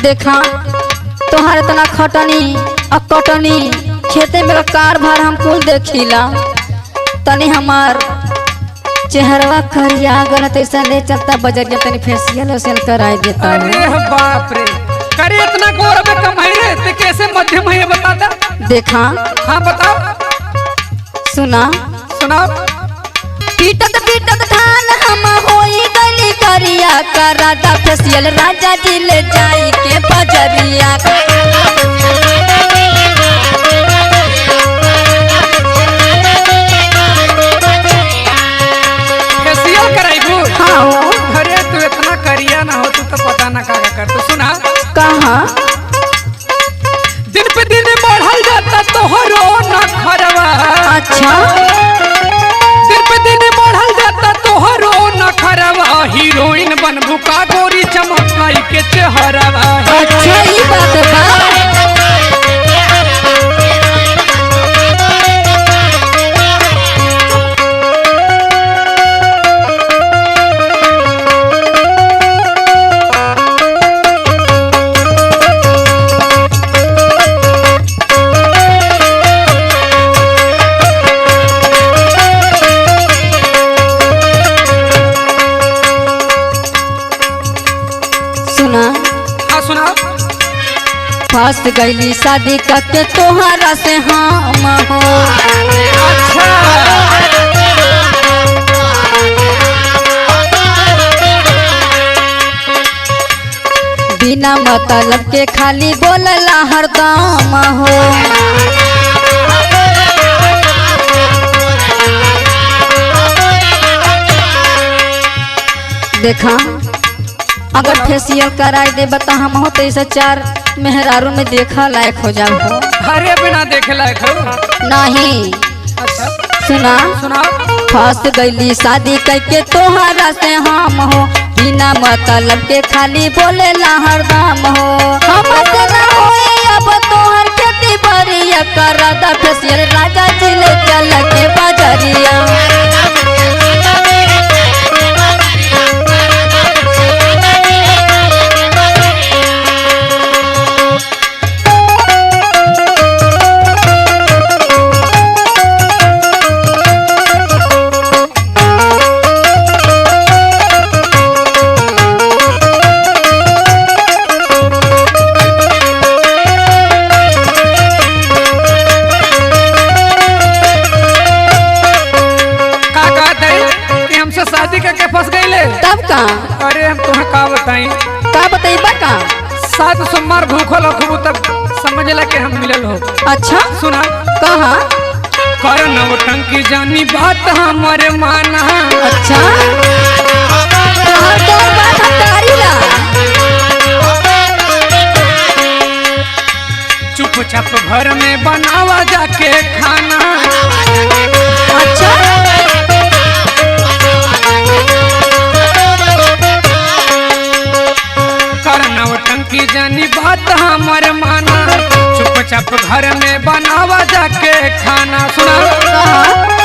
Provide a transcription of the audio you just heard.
देखा तोहार इतना खटनी और कटनी खेते में कार भार हम कुल देखिला तनी हमार चेहरवा करिया गल तैसा ले चलता बजरिया तनी फेशियल वेशियल कराई देता। अरे बाप रे करे इतना गोर में कमाई रे ते कैसे मध्यम है बता दा। देखा हाँ बताओ सुना सुनाओ। पीटत पीटत धान हम होई गली करिया कराता फेशियल राजा जी ले जाई के बजरिया। फेशियल कराइबू? हाँ अरे तू इतना करिया ना हो तू तो पता ना का कर। तो सुना कहाँ दिन पे दिन बढ़ल जाता तोहरो ना खरवा। अच्छा दिन पे दिन बढ़ल जाता तोहरो ना खरवा। हीरोइन बनबू का गोरी चमकाई के चेहरवा। अच्छा ये बात बा। फंस गईली शादी करके तोहरा से हम हो। अच्छा बिना मतलब के खाली बोलला हरदम हो। देखा अगर फेशियल कराई दे बता हम हो तो इसे 4 मेहरारू में देखा लायक हो जाओ हो। हरे बिना देखे लायक हो नहीं। अच्छा सुना सुनाओ। फंस गईली शादी करके तोहरा से हम हो। बिना मतलब के खाली बोलेला हरदम हो। हमसे ना होए अब तोहर खेती बरिया करादा फेशियल राजा जी ले चल के बजरिया। शादी करके फंस गईले तब का? अरे हम तुम्हें का बताई का बताइबा का? 7 सोमवार भूखल हो तब समझ ला के हम मिलल हो। अच्छा सुना कहा कर नौटंकी जानी बात हमारे माना। अच्छा तो बात हम करीला। चुपचाप घर में बनावा जाके खाना। अच्छा नौटंकी जानी बात हमारे माना। चुपचाप घर में बनावा जाके खाना। सुना